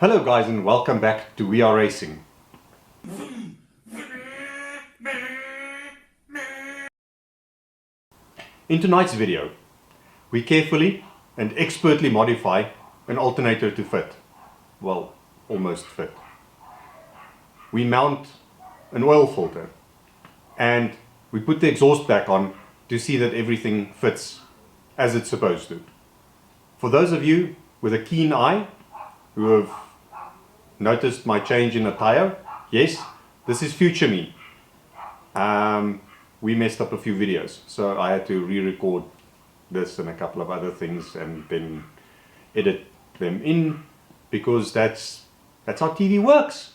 Hello guys and welcome back to We Are Racing. In tonight's video, we carefully and expertly modify an alternator to fit. Well, almost fit. We mount an oil filter and we put the exhaust back on to see that everything fits as it's supposed to. For those of you with a keen eye who have noticed my change in a tire, yes, this is future me. We messed up a few videos, so I had to re-record this and a couple of other things and then edit them in, because that's how TV works.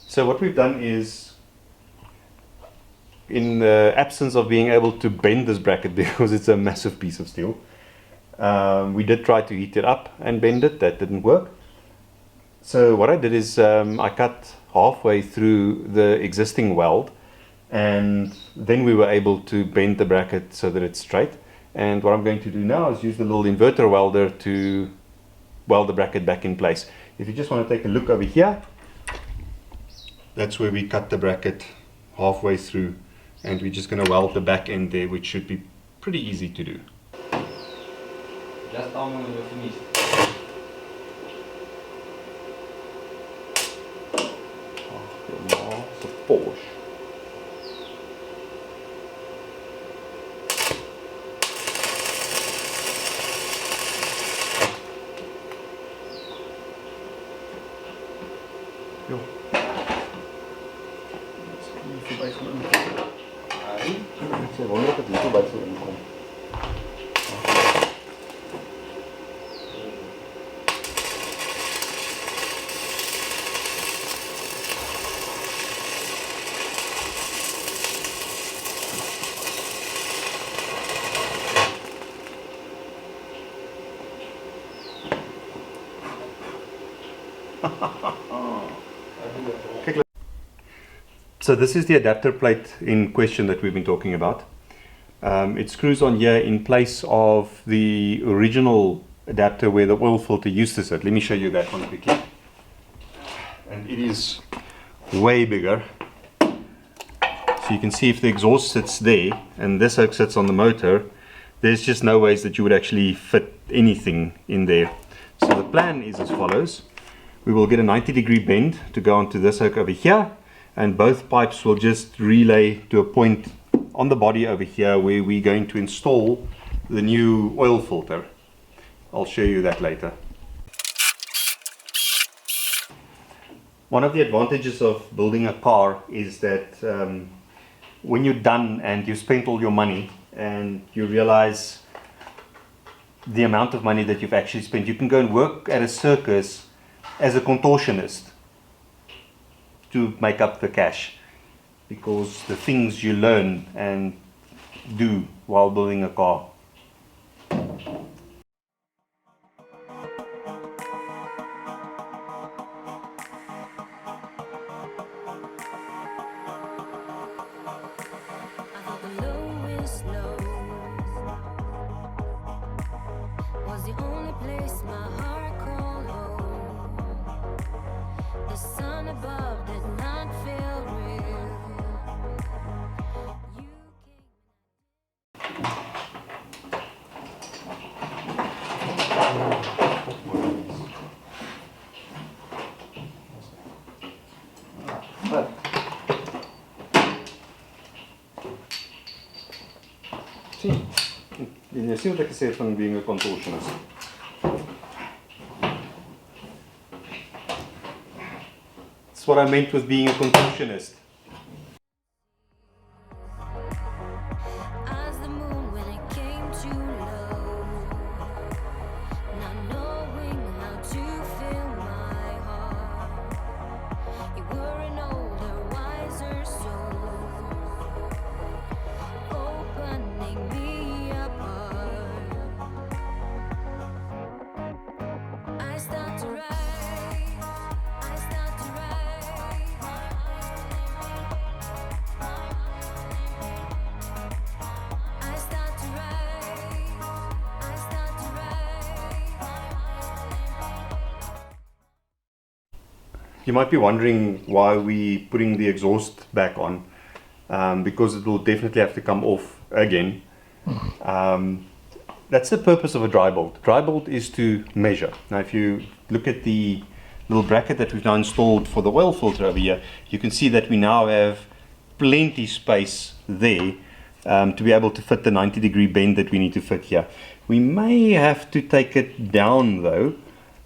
So what we've done is, in the absence of being able to bend this bracket because it's a massive piece of steel, we did try to heat it up and bend it. That didn't work. So what I did is I cut halfway through the existing weld, and then we were able to bend the bracket so that it's straight. And what I'm going to do now is use the little inverter welder to weld the bracket back in place. If you just want to take a look over here, that's where we cut the bracket halfway through, and we're just going to weld the back end there, which should be pretty easy to do. Just tell me when you're finished. It's a Porsche. Jo. Voorbij gaan inkomen. Ik wonder of het hier voorbij zal inkomen. So this is the adapter plate in question that we've been talking about. It screws on here in place of the original adapter where the oil filter used to sit. Let me show you that one quickly. And it is way bigger. So you can see if the exhaust sits there and this sits on the motor, there's just no ways that you would actually fit anything in there. So the plan is as follows. We will get a 90-degree bend to go onto this hook over here, and both pipes will just relay to a point on the body over here where we're going to install the new oil filter. I'll show you that later. One of the advantages of building a car is that when you're done and you've spent all your money and you realize the amount of money that you've actually spent, you can go and work at a circus as a contortionist to make up the cash, because the things you learn and do while building a car. You see what I said from being a contortionist. That's what I meant with being a contortionist. As the moon when it came too low, not knowing how to fill my heart. You might be wondering why we putting the exhaust back on, because it will definitely have to come off again. That's the purpose of a dry bolt. Dry bolt is to measure. Now if you look at the little bracket that we've now installed for the oil filter over here, you can see that we now have plenty space there to be able to fit the 90-degree bend that we need to fit here. We may have to take it down though,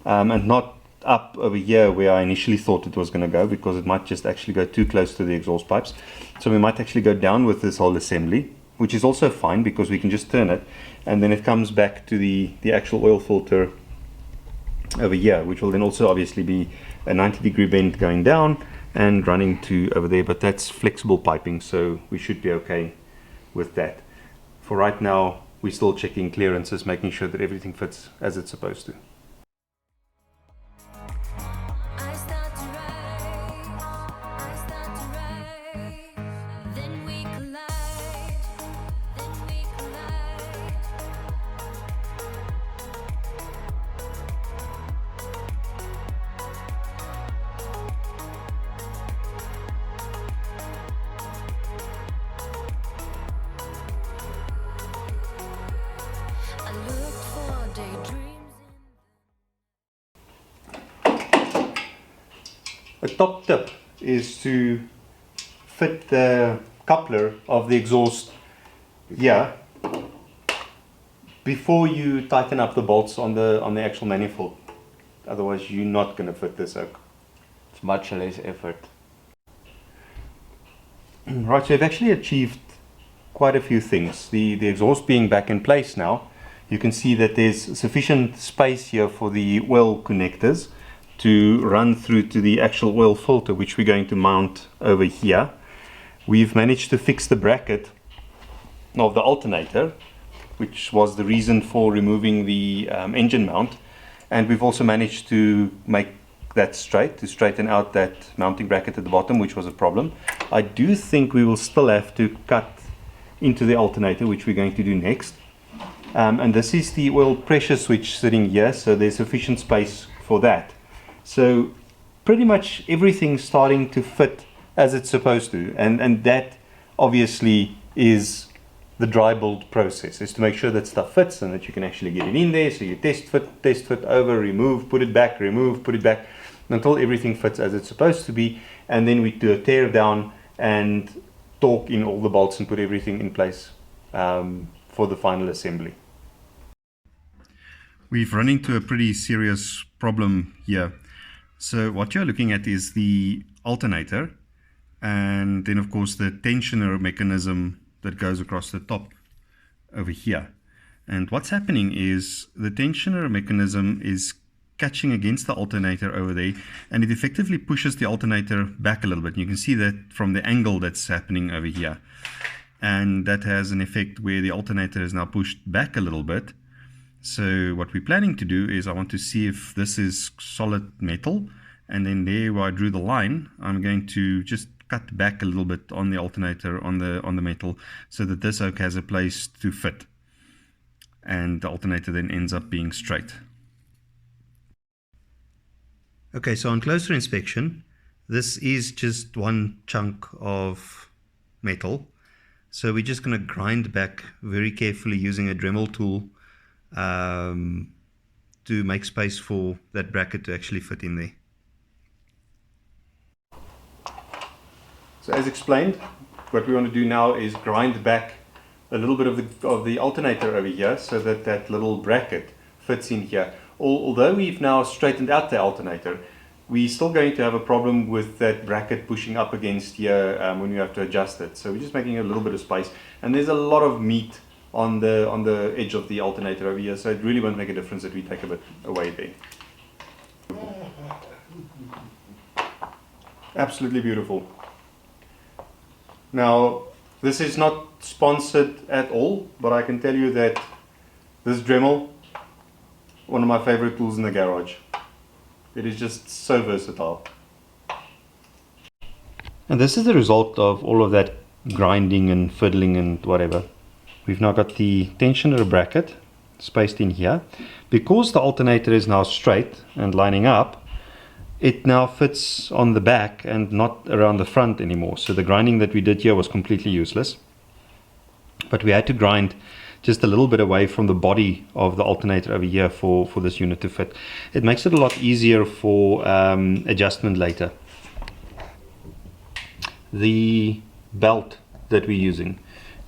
and not up over here where I initially thought it was going to go, because it might just actually go too close to the exhaust pipes. So we might actually go down with this whole assembly, which is also fine because we can just turn it and then it comes back to the actual oil filter over here, which will then also obviously be a 90-degree bend going down and running to over there, but that's flexible piping, so we should be okay with that. For right now, we're still checking clearances, making sure that everything fits as it's supposed to. I start to rise, then we collide, then we collide. I looked for daydreams in A top tip is to fit the coupler of the exhaust here before you tighten up the bolts on the actual manifold. Otherwise you're not going to fit this yoke. It's much less effort. Right, so we've actually achieved quite a few things. The exhaust being back in place now, you can see that there's sufficient space here for the oil connectors to run through to the actual oil filter, which we're going to mount over here. We've managed to fix the bracket of the alternator, which was the reason for removing the engine mount, and we've also managed to make that straight, to straighten out that mounting bracket at the bottom, which was a problem. I do think we will still have to cut into the alternator, which we're going to do next. And this is the oil pressure switch sitting here, so there's sufficient space for that. So pretty much everything's starting to fit as it's supposed to, and that obviously is the dry build process, is to make sure that stuff fits and that you can actually get it in there. So you test fit over, remove, put it back, remove, put it back, until everything fits as it's supposed to be, and then we do a tear down and torque in all the bolts and put everything in place for the final assembly. We've run into a pretty serious problem here. So what you're looking at is the alternator, and then of course the tensioner mechanism that goes across the top over here. And what's happening is the tensioner mechanism is catching against the alternator over there, and it effectively pushes the alternator back a little bit. You can see that from the angle that's happening over here, and that has an effect where the alternator is now pushed back a little bit. So what we're planning to do is I want to see if this is solid metal, and then there where I drew the line, I'm going to just cut back a little bit on the alternator on the metal, so that this yoke has a place to fit, and the alternator then ends up being straight. Okay, so on closer inspection, this is just one chunk of metal. So we're just going to grind back very carefully using a Dremel tool to make space for that bracket to actually fit in there. So as explained, what we want to do now is grind back a little bit of the alternator over here, so that that little bracket fits in here. Although we've now straightened out the alternator, we're still going to have a problem with that bracket pushing up against here when we have to adjust it. So we're just making a little bit of space, and there's a lot of meat on the edge of the alternator over here, so it really won't make a difference that we take a bit away there. Absolutely beautiful. Now, this is not sponsored at all, but I can tell you that this Dremel, one of my favorite tools in the garage. It is just so versatile. And this is the result of all of that grinding and fiddling and whatever. We've now got the tensioner bracket spaced in here. Because the alternator is now straight and lining up, it now fits on the back and not around the front anymore. So the grinding that we did here was completely useless. But we had to grind just a little bit away from the body of the alternator over here for this unit to fit. It makes it a lot easier for adjustment later. The belt that we're using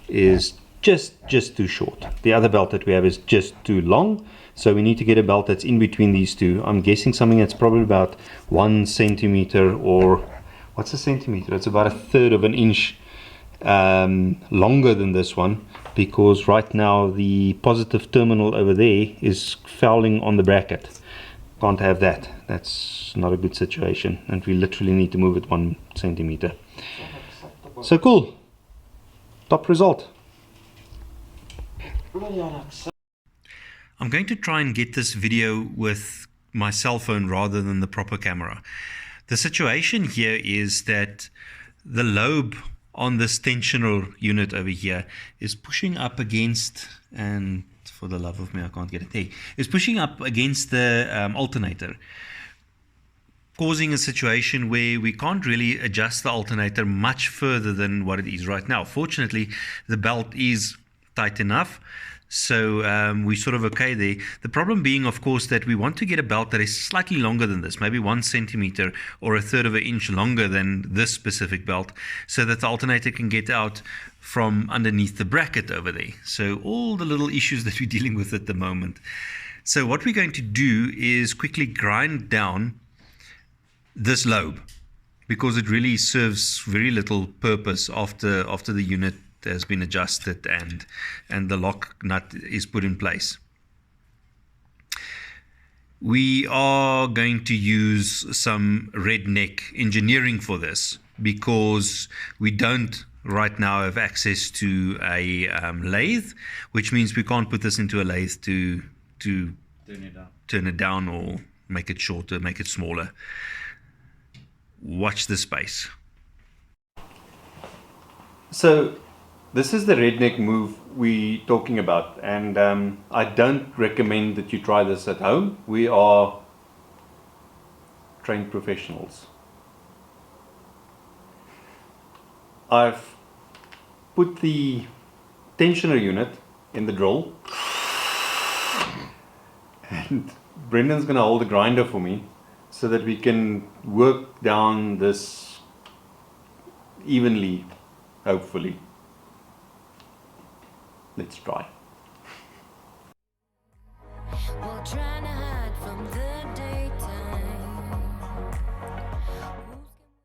is just too short. The other belt that we have is just too long, so we need to get a belt that's in between these two. I'm guessing something that's probably about 1 centimeter, or what's a centimeter? It's about 1/3 of an inch longer than this one, because right now the positive terminal over there is fouling on the bracket. Can't have that. That's not a good situation, and we literally need to move it 1 centimeter. So cool. Top result. I'm going to try and get this video with my cell phone rather than the proper camera. The situation here is that the lobe on this tensioner unit over here is pushing up against, and for the love of me I can't get it there, is pushing up against the alternator, causing a situation where we can't really adjust the alternator much further than what it is right now. Fortunately, the belt is tight enough, so we're sort of okay there. The problem being, of course, that we want to get a belt that is slightly longer than this, maybe 1 centimeter or 1/3 of an inch longer than this specific belt, so that the alternator can get out from underneath the bracket over there. So all the little issues that we're dealing with at the moment. So what we're going to do is quickly grind down this lobe, because it really serves very little purpose after the unit has been adjusted and the lock nut is put in place. We are going to use some redneck engineering for this, because we don't right now have access to a lathe, which means we can't put this into a lathe to turn it down or make it shorter, make it smaller. Watch the space. So this is the redneck move we're talking about, and I don't recommend that you try this at home. We are trained professionals. I've put the tensioner unit in the drill, and Brendan's going to hold the grinder for me so that we can work down this evenly, hopefully. Let's try. While trying to hide from the daytime.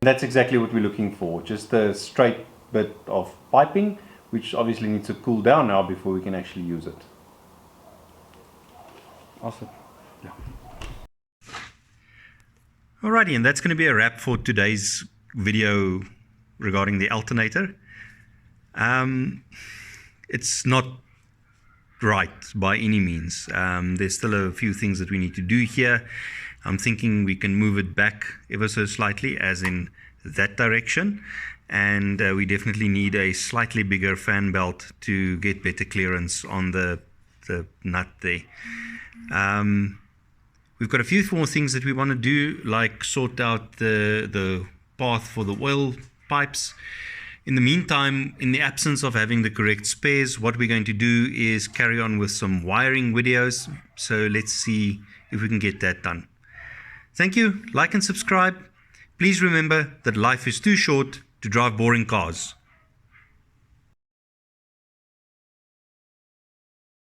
That's exactly what we're looking for, just a straight bit of piping, which obviously needs to cool down now before we can actually use it. Awesome. Yeah. Alrighty, and that's going to be a wrap for today's video regarding the alternator. It's not right by any means. There's still a few things that we need to do here. I'm thinking we can move it back ever so slightly, as in that direction, and we definitely need a slightly bigger fan belt to get better clearance on the nut there. We've got a few more things that we want to do, like sort out the path for the oil pipes. In the meantime, in the absence of having the correct spares, what we're going to do is carry on with some wiring videos. So let's see if we can get that done. Thank you. Like and subscribe. Please remember that life is too short to drive boring cars.